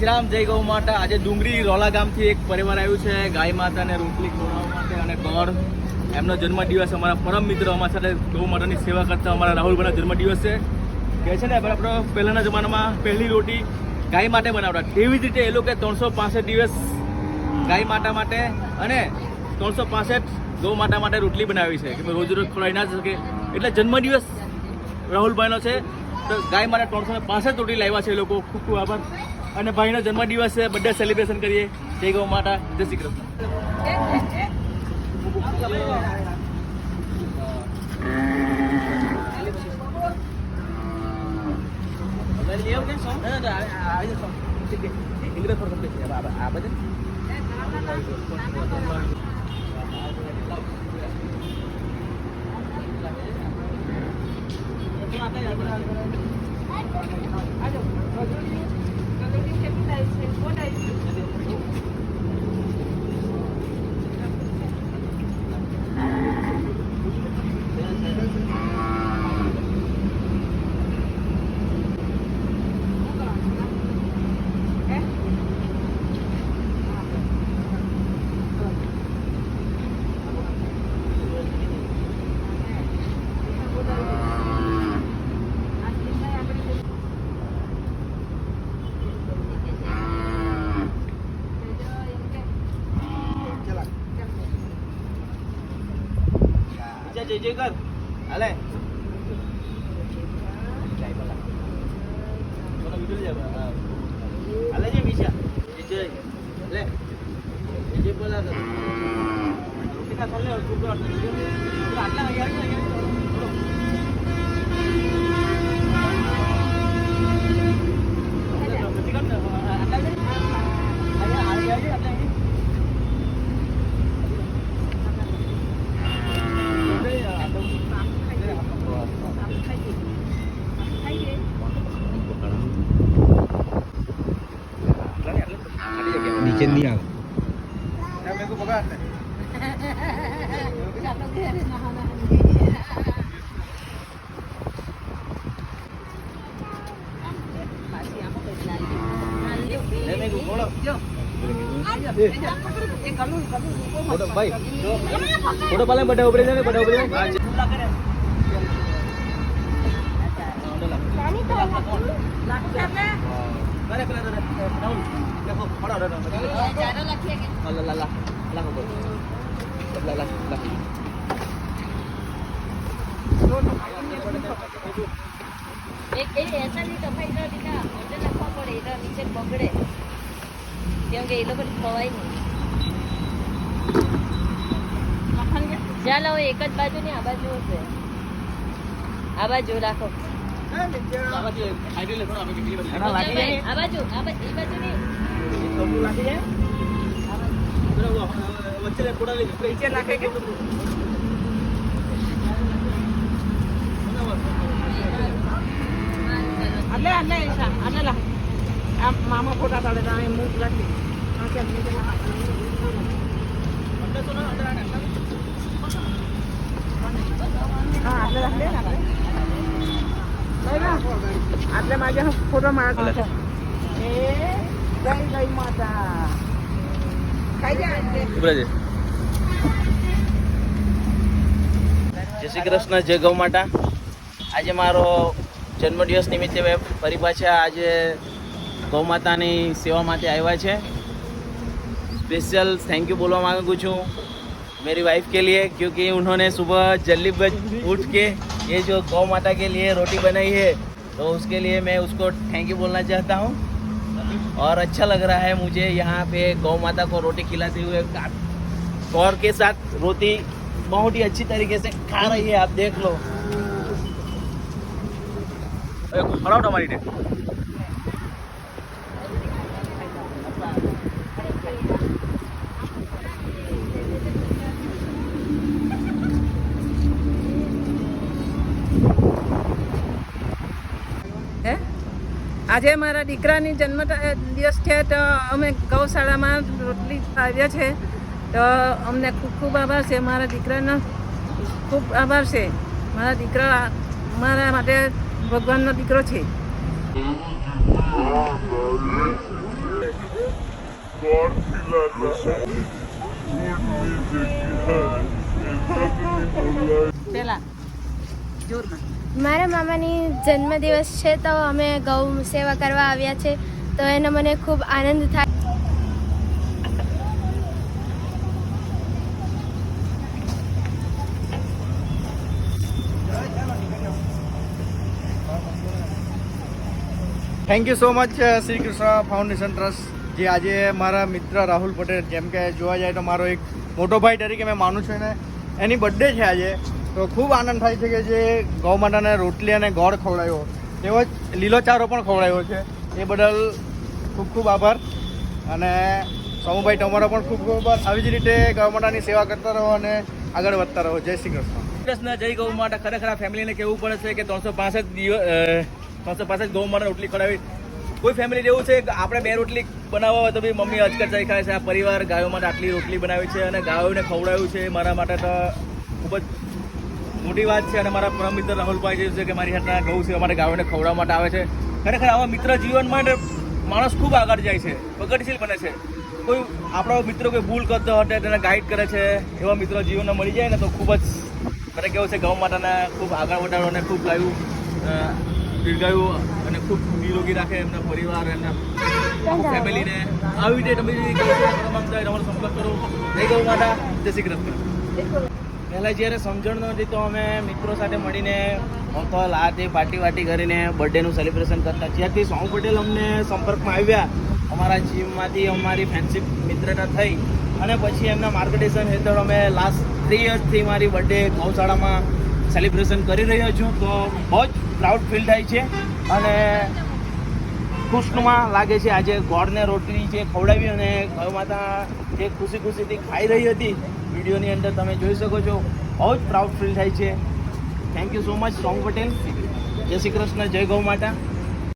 શ્રી રામ, જય ગૌ માતા। આજે ડુંગરી રોલા ગામથી એક પરિવાર આવ્યું છે ગાય માતાને રોટલી ખવડાવવા માટે અને ગોળ। એમનો જન્મદિવસ, અમારા પરમ મિત્ર અમારા સાથે ગૌ માતાની સેવા કરતા અમારા રાહુલભાઈનો જન્મદિવસ છે। કહે છે ને આપણે પહેલાંના જમાનામાં પહેલી રોટી ગાય માટે બનાવતા, તેવી જ રીતે એ લોકો 365 દિવસ ગાય માતા માટે અને 365 ગૌ માતા માટે રોટલી બનાવી છે કે રોજ રોજ ખવડાવી ના શકે, એટલે જન્મદિવસ રાહુલભાઈનો છે તો ગાય માટે 365 રોટી લાવ્યા છે એ લોકો। ખૂબ ખૂબ આભાર। અને ભાઈનો જન્મદિવસ છે, બર્થડે સેલિબ્રેશન કરીએ। જય ગૌ માતા, જય શ્રી કૃષ્ણ। जय जय कर अले अले जे मिशा जय ले जय बोला कर रोटी का खोले और कुकर आटला यार नीचे नहीं आ मेरे को पकड़ फोटो भाई फोटो पाले बड़ा ऊपर जाने बड़ा ऊपर अरे पहले डाउन देखो खड़ा रहो ज्यादा रखिएगा ला ला ला ला को ला ला ला एक ऐसा नहीं दफा इधर दिखा उधर रखा पड़े इधर नीचे पकड़े क्योंकि ये लोग खवाई नहीं ચાલો એક જ બાજુ ની આ બાજુ છે આ બાજુ રાખો આ બાજુ એ બાજુ ની વચ્ચે થોડા નીચે નાખે કે અલે અલે અલે લા આ મામા ફોટા પાડે તો આ મુખ રાખી આ કે નીચે ના અંદર તો ના અંદર આને હા આટલે રાખલે ને આટલે માગે ફોટો મારતો છે એ જય જય માતા ખાઈ જા ઉભરે છે જય શ્રી કૃષ્ણ, જય ગૌ માતા। આજે મારો જન્મદિવસ નિમિત્તે મેં ફરી પાછા આજે ગૌ માતાની સેવા માટે આવ્યા છે। स्पेशल थैंक यू बोलवा मांगू छूँ मेरी वाइफ के लिए, क्योंकि उन्होंने सुबह जल्दी उठ के ये जो गौ माता के लिए रोटी बनाई है, तो उसके लिए मैं उसको थैंक यू बोलना चाहता हूँ। और अच्छा लग रहा है मुझे यहाँ पे गौ माता को रोटी खिलाते हुए। गौर के साथ रोटी बहुत ही अच्छी तरीके से खा रही है, आप देख लो। खड़ा हमारी डे આજે મારા દીકરાની જન્મ દિવસ છે તો અમે ગૌશાળામાં રોટલી આવ્યા છે તો અમને ખૂબ ખૂબ આભાર છે મારા દીકરાનો ખૂબ આભાર છે મારા દીકરા મારા માટે ભગવાનનો દીકરો છે। પેલા જોરમાં મારા મામાની જન્મદિવસ છે તો અમે ગૌ સેવા કરવા આવ્યા છે તો એનો મને ખૂબ આનંદ થાય. Thank you so much Shri Krishna foundation trust, જે આજે મારા મિત્ર રાહુલ પટેલ, જેમ કે જોવા જાય તો મારો એક મોટો ભાઈ તરીકે મેં માનું છું, ને એની બર્થડે છે આજે, તો ખૂબ આનંદ થાય છે કે જે ગૌ માતાને રોટલી અને ગોળ ખવડાવ્યો, તેવો જ લીલો ચારો પણ ખવડાવ્યો છે. એ બદલ ખૂબ ખૂબ આભાર. અને સોમુભાઈ તમારો પણ ખૂબ ખૂબ આભાર. આવી જ રીતે ગૌ માતાની સેવા કરતા રહો અને આગળ વધતા રહો. જય શ્રી કૃષ્ણ. કૃષ્ણ જય ગૌ માતા. ખરેખર આ ફેમિલીને કહેવું પડે છે કે 365 ગૌ માતા રોટલી ખવડાવી. કોઈ ફેમિલી જેવું છે કે આપણે 2 રોટલી બનાવવા હોય તો બી મમ્મી અચકચાઈ ખાય છે. આ પરિવાર ગાયો માટે આટલી રોટલી બનાવી છે અને ગાયોને ખવડાવ્યું છે. મારા માટે તો ખૂબ જ મોટી વાત છે. અને મારા પરમ મિત્ર રાહુલભાઈ જે છે કે મારી હાથના ગૌ સેવા માટે ગાયોને ખવડાવવા માટે આવે છે. ખરેખર આવા મિત્ર જીવન માટે માણસ ખૂબ આગળ જાય છે, પ્રગતિશીલ બને છે. કોઈ આપણો મિત્રો કોઈ ભૂલ કરતો હોય તેને ગાઈડ કરે છે. એવા મિત્રો જીવનમાં મળી જાય ને તો ખૂબ જ મને કેવું છે ગૌ માતાને ખૂબ આગળ વધારો અને ખૂબ ગાયું દીર્ઘાયુ અને ખૂબ નિરોગી રાખે એમના પરિવાર એમના ફેમિલીને. આવી રીતે તમે તમારો સંપર્ક કરો. જય ગૌ માતા. જય શ્રી કૃષ્ણ. પહેલાં જ્યારે સમજણ નહોતી તો અમે મિત્રો સાથે મળીને હોટલ આ તે પાર્ટી વાટી કરીને બર્થડેનું સેલિબ્રેશન કરતા. જ્યાંથી સોમ પટેલ અમને સંપર્કમાં આવ્યા, અમારા જીમમાંથી અમારી ફ્રેન્ડશિપ મિત્રતા થઈ અને પછી એમના માર્ગદર્શન હેઠળ અમે લાસ્ટ 3 યર્સથી મારી બર્થડે ગૌશાળામાં સેલિબ્રેશન કરી રહ્યો છું. તો બહુ જ પ્રાઉડ ફીલ થાય છે અને ખુશનુમા લાગે છે. આજે ગોળને રોટલી જે ખવડાવી અને ગૌ માતા જે ખુશી ખુશીથી ખાઈ રહી હતી, વિડીયોની અંદર તમે જોઈ શકો છો. બહુ જ પ્રાઉડ ફીલ થાય છે. થેન્ક યુ સો મચ સોમ પટેલ. જય શ્રી કૃષ્ણ. જય ગૌ માતા.